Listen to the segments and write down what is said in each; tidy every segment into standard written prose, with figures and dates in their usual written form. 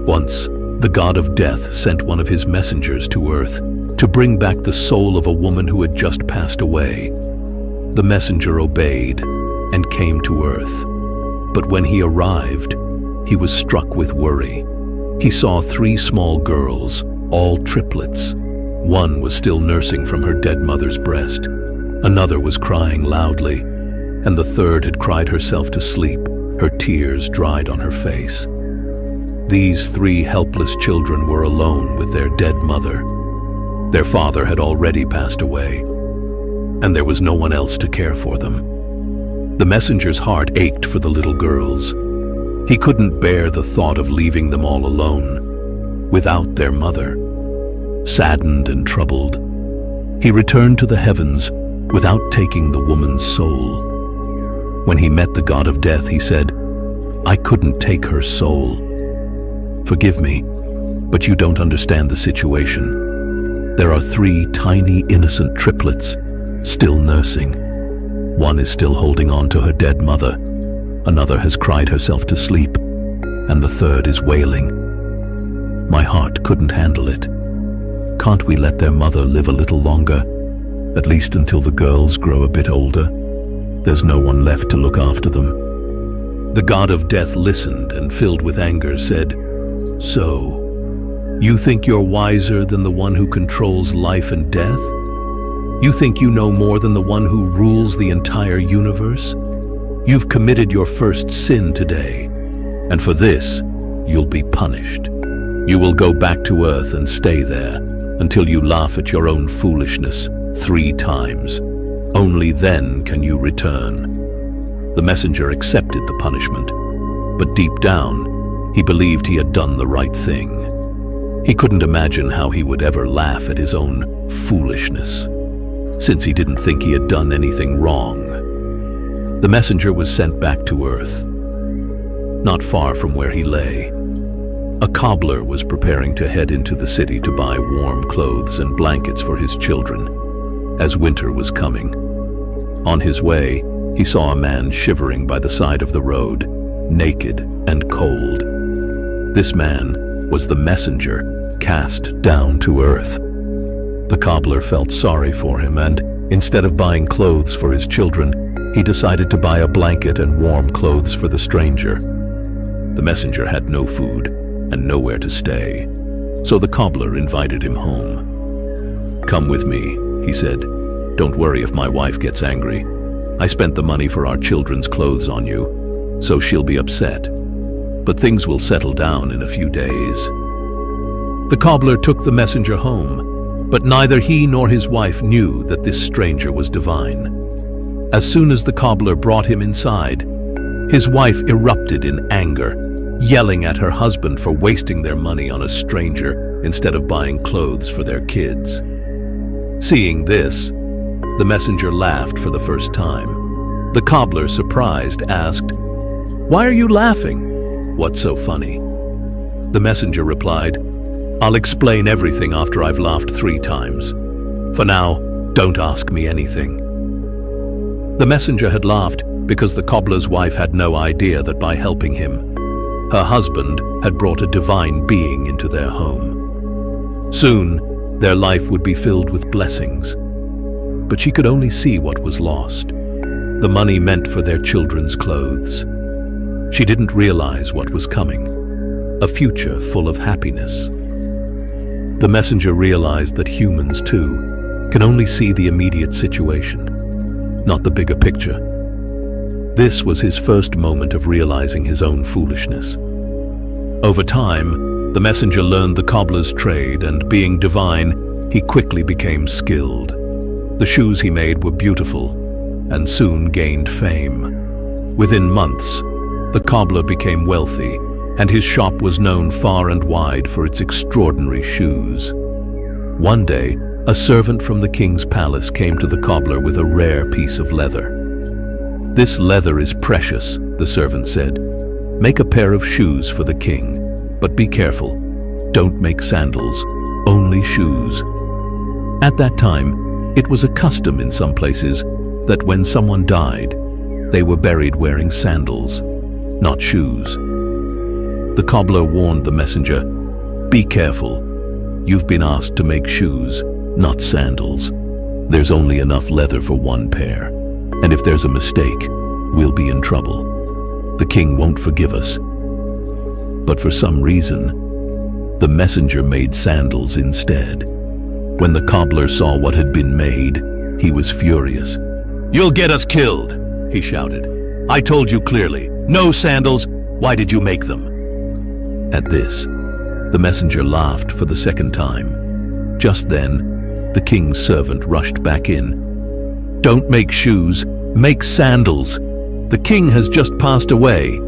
Once, the god of death sent one of his messengers to Earth to bring back the soul of a woman who had just passed away. The messenger obeyed and came to Earth. But when he arrived, he was struck with worry. He saw 3 small girls, all triplets. One was still nursing from her dead mother's breast. Another was crying loudly, and the third had cried herself to sleep, her tears dried on her face. These 3 helpless children were alone with their dead mother. Their father had already passed away, and there was no one else to care for them. The messenger's heart ached for the little girls. He couldn't bear the thought of leaving them all alone, without their mother. Saddened and troubled, he returned to the heavens without taking the woman's soul. When he met the god of death, he said, "I couldn't take her soul. Forgive me, but you don't understand the situation. There are 3 tiny, innocent triplets still nursing. One is still holding on to her dead mother. Another has cried herself to sleep, and the third is wailing. My heart couldn't handle it. Can't we let their mother live a little longer, at least until the girls grow a bit older? There's no one left to look after them." The god of death listened and, filled with anger, said, "So, you think you're wiser than the one who controls life and death? You think you know more than the one who rules the entire universe? You've committed your first sin today, and for this, you'll be punished. You will go back to Earth and stay there until you laugh at your own foolishness 3 times. Only then can you return." The messenger accepted the punishment, but deep down, he believed he had done the right thing. He couldn't imagine how he would ever laugh at his own foolishness, since he didn't think he had done anything wrong. The messenger was sent back to Earth. Not far from where he lay, a cobbler was preparing to head into the city to buy warm clothes and blankets for his children, as winter was coming. On his way, he saw a man shivering by the side of the road, naked and cold. This man was the messenger cast down to Earth. The cobbler felt sorry for him, and instead of buying clothes for his children, he decided to buy a blanket and warm clothes for the stranger. The messenger had no food and nowhere to stay, so the cobbler invited him home. "Come with me," he said. "Don't worry if my wife gets angry. I spent the money for our children's clothes on you, so she'll be upset. But things will settle down in a few days." The cobbler took the messenger home, but neither he nor his wife knew that this stranger was divine. As soon as the cobbler brought him inside, his wife erupted in anger, yelling at her husband for wasting their money on a stranger instead of buying clothes for their kids. Seeing this, the messenger laughed for the first time. The cobbler, surprised, asked, "Why are you laughing? What's so funny?" The messenger replied, "I'll explain everything after I've laughed 3 times. For now, don't ask me anything." The messenger had laughed because the cobbler's wife had no idea that by helping him, her husband had brought a divine being into their home. Soon, their life would be filled with blessings. But she could only see what was lost, the money meant for their children's clothes. She didn't realize what was coming, a future full of happiness. The messenger realized that humans, too, can only see the immediate situation, not the bigger picture. This was his first moment of realizing his own foolishness. Over time, the messenger learned the cobbler's trade, and being divine, he quickly became skilled. The shoes he made were beautiful, and soon gained fame. Within months, the cobbler became wealthy, and his shop was known far and wide for its extraordinary shoes. One day, a servant from the king's palace came to the cobbler with a rare piece of leather. "This leather is precious," the servant said. "Make a pair of shoes for the king, but be careful. Don't make sandals, only shoes." At that time, it was a custom in some places that when someone died, they were buried wearing sandals, not shoes. The cobbler warned the messenger, "Be careful. You've been asked to make shoes, not sandals. There's only enough leather for one pair, and if there's a mistake, we'll be in trouble. The king won't forgive us." But for some reason, the messenger made sandals instead. When the cobbler saw what had been made, he was furious. "You'll get us killed," he shouted. "I told you clearly, no sandals. Why did you make them?" At this, the messenger laughed for the second time. Just then, the king's servant rushed back in. "Don't make shoes, make sandals. The king has just passed away."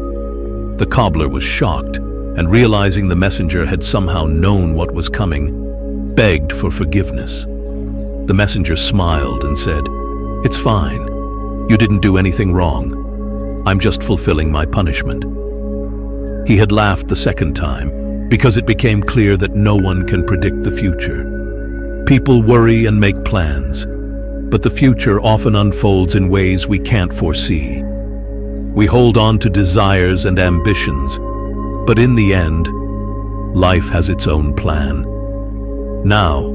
The cobbler was shocked, and realizing the messenger had somehow known what was coming, begged for forgiveness. The messenger smiled and said, "It's fine. You didn't do anything wrong. I'm just fulfilling my punishment." He had laughed the second time because it became clear that no one can predict the future. People worry and make plans, but the future often unfolds in ways we can't foresee. We hold on to desires and ambitions, but in the end, life has its own plan. Now,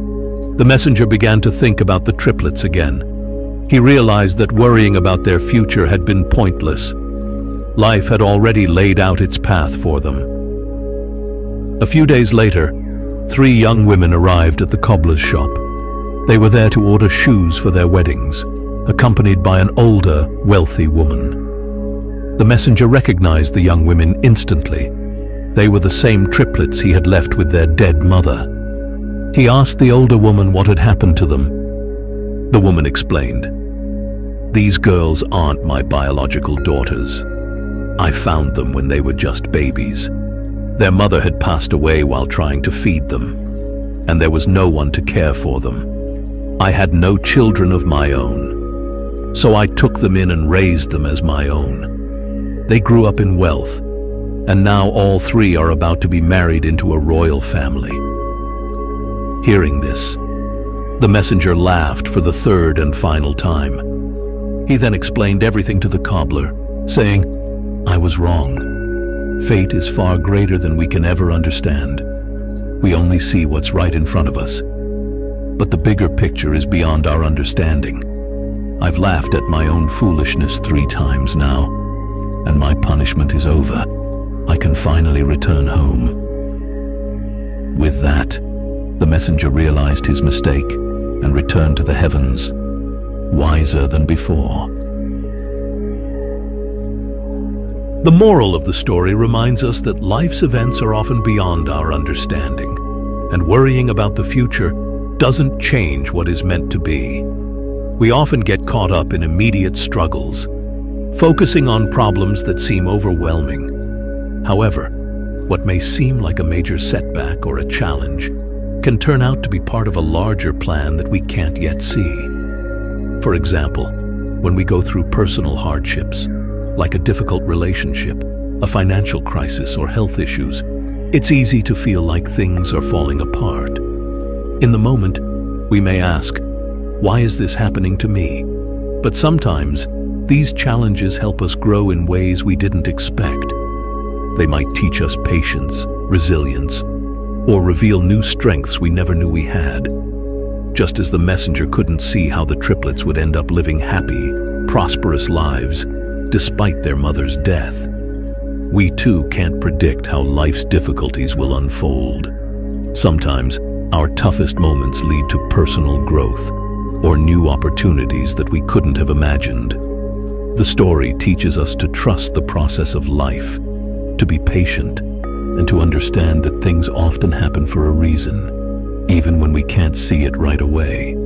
the messenger began to think about the triplets again. He realized that worrying about their future had been pointless. Life had already laid out its path for them. A few days later, 3 young women arrived at the cobbler's shop. They were there to order shoes for their weddings, accompanied by an older, wealthy woman. The messenger recognized the young women instantly. They were the same triplets he had left with their dead mother. He asked the older woman what had happened to them. The woman explained, "These girls aren't my biological daughters. I found them when they were just babies. Their mother had passed away while trying to feed them, and there was no one to care for them. I had no children of my own, so I took them in and raised them as my own. They grew up in wealth, and now all 3 are about to be married into a royal family." Hearing this, the messenger laughed for the 3rd and final time. He then explained everything to the cobbler, saying, "I was wrong. Fate is far greater than we can ever understand. We only see what's right in front of us. But the bigger picture is beyond our understanding. I've laughed at my own foolishness 3 times now, and my punishment is over. I can finally return home." With that, the messenger realized his mistake and returned to the heavens, wiser than before. The moral of the story reminds us that life's events are often beyond our understanding, and worrying about the future doesn't change what is meant to be. We often get caught up in immediate struggles, focusing on problems that seem overwhelming. However, what may seem like a major setback or a challenge can turn out to be part of a larger plan that we can't yet see. For example, when we go through personal hardships, like a difficult relationship, a financial crisis, or health issues, it's easy to feel like things are falling apart. In the moment, we may ask, "Why is this happening to me?" But sometimes, these challenges help us grow in ways we didn't expect. They might teach us patience, resilience, or reveal new strengths we never knew we had. Just as the messenger couldn't see how the triplets would end up living happy, prosperous lives despite their mother's death, we too can't predict how life's difficulties will unfold. Sometimes, our toughest moments lead to personal growth or new opportunities that we couldn't have imagined. The story teaches us to trust the process of life, to be patient, and to understand that things often happen for a reason, even when we can't see it right away.